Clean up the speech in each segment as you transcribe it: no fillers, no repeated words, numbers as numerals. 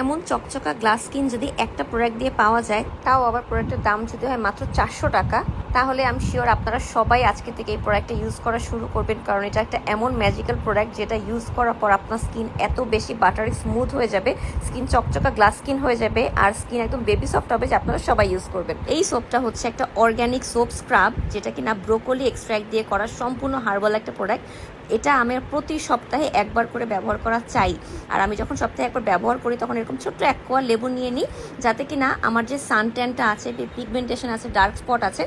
এমন চকচকা glass skin যদি একটা প্রোডাক্ট দিয়ে পাওয়া যায়, তাও আবার প্রোডাক্টের দাম যদি হয় মাত্র 400 টাকা, তাহলে আমি শিওর আপনারা সবাই আজকে থেকে এই প্রোডাক্টটা ইউজ করা শুরু করবেন। কারণ এটা একটা এমন ম্যাজিক্যাল প্রোডাক্ট যেটা ইউজ করার পর আপনার স্কিন এত বেশি বাটারি স্মুথ হয়ে যাবে, স্কিন চকচকা গ্লাস স্কিন হয়ে যাবে, আর স্কিন একদম বেবি সফট হবে, যে আপনারা সবাই ইউজ করবেন। এই সোপটা হচ্ছে একটা অর্গ্যানিক সোপ স্ক্রাব, যেটা কিনা ব্রোকলি এক্সট্র্যাক্ট দিয়ে করা, সম্পূর্ণ হার্বাল একটা প্রোডাক্ট। এটা আমি প্রতি সপ্তাহে একবার করে ব্যবহার করা চাই। আর আমি যখন সপ্তাহে একবার ব্যবহার করি তখন এরকম ছোট্ট এক কোয়া লেবু নিয়ে নিই, যাতে কিনা আমার যে সানট্যানটা আছে, পিগমেন্টেশন আছে, ডার্ক স্পট আছে,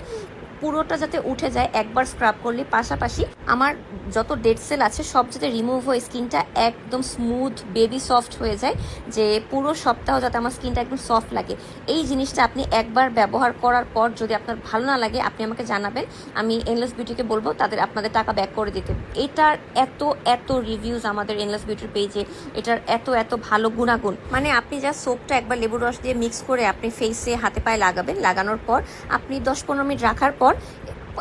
পুরোটা যাতে উঠে যায় একবার স্ক্রাব করলে। পাশাপাশি আমার যত ডেড সেল আছে সব যাতে রিমুভ হয়ে স্কিনটা একদম স্মুথ বেবি সফট হয়ে যায়, যে পুরো সপ্তাহ যাতে আমার স্কিনটা একদম সফট লাগে। এই জিনিসটা আপনি একবার ব্যবহার করার পর যদি আপনার ভালো না লাগে, আপনি আমাকে জানাবেন, আমি এনলেস বিউটিকে বলবো আপনাদের টাকা ব্যাক করে দিতে। এটার এত রিভিউজ আমাদের এনলেস বিউটির পেজে, এটার এত ভালো গুণাগুণ। মানে আপনি যা সোপটা একবার লেবুর রস দিয়ে মিক্স করে আপনি ফেসে হাতে পায়ে লাগাবেন, লাগানোর পর আপনি 10-15 মিনিট রাখার পর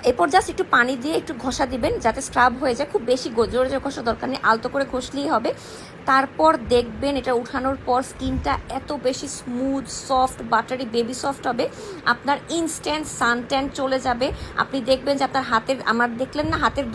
এরপর জাস্ট একটু পানি দিয়ে একটু ঘষা দিবেন যাতে স্ক্রাব হয়ে যায়। খুব বেশি জোরে জোরে ঘষা দরকার নেই, আলতো করে ঘষলেই হবে। তারপর দেখবেন এটা উঠানোর পর স্কিনটা এত বেশি smooth soft buttery baby soft হবে, আপনার ইনস্ট্যান্ট সানট্যান চলে যাবে। আপনি দেখবেন যে আপনার হাতের, আমার দেখলেন না হাতের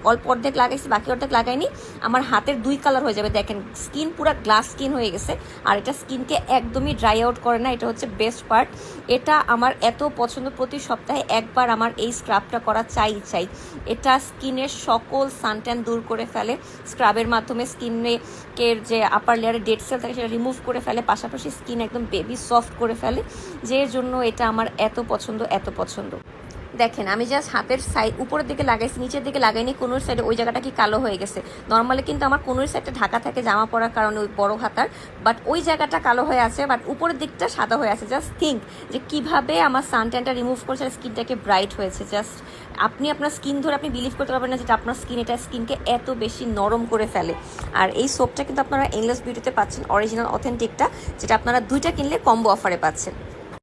অল্প অর্ধেক লাগাইছি, বাকি অর্ধেক লাগাইনি, আমার হাতের 2 কালার হয়ে যাবে। দেখেন স্কিন পুরো গ্লাস স্কিন হয়ে গেছে, আর এটা স্কিনকে একদমই ড্রাই আউট করে না। এটা হচ্ছে বেস্ট পার্ট। এটা আমার এত পছন্দ, প্রতি সপ্তাহে একবার আমার এই স্ক্রাবটা করা চাই। এটা স্কিনের সকল সানট্যান দূর করে ফেলে, স্ক্রাবের মাধ্যমে স্কিনের যে আপার লেয়ারে ডেড সেল থাকে সেটা রিমুভ করে ফেলে, পাশাপাশি স্কিন একদম বেবি সফট করে ফেলে, যে জন্য এটা আমার এত পছন্দ। দেখেন আমি জাস্ট হাতের সাইড উপরের দিকে লাগাইছি, নিচের দিকে লাগাইনি। কোনোর সাইডে ওই জায়গাটা কি কালো হয়ে গেছে। নর্মালি কিন্তু আমার কোনোর সাইডটা ঢাকা থাকে জামা পরার কারণে, ওই বড় হাতার, বাট ওই জায়গাটা কালো হয়ে আছে, বাট উপরের দিকটা সাদা হয়ে আছে। জাস্ট থিঙ্ক যে কিভাবে আমার সানট্যানটা রিমুভ করছে, স্কিনটাকে ব্রাইট হয়েছে। জাস্ট আপনি আপনার স্কিন ধরে আপনি বিলিভ করতে পারবেন না যেটা আপনার স্কিন, এটা স্কিনকে এত বেশি নরম করে ফেলে। আর এই সোপটা কিন্তু আপনারা এনলেস বিউটিতে পাচ্ছেন, অরিজিনাল অথেন্টিকটা, যেটা আপনারা 2টা কিনলে কম্বো অফারে পাচ্ছেন।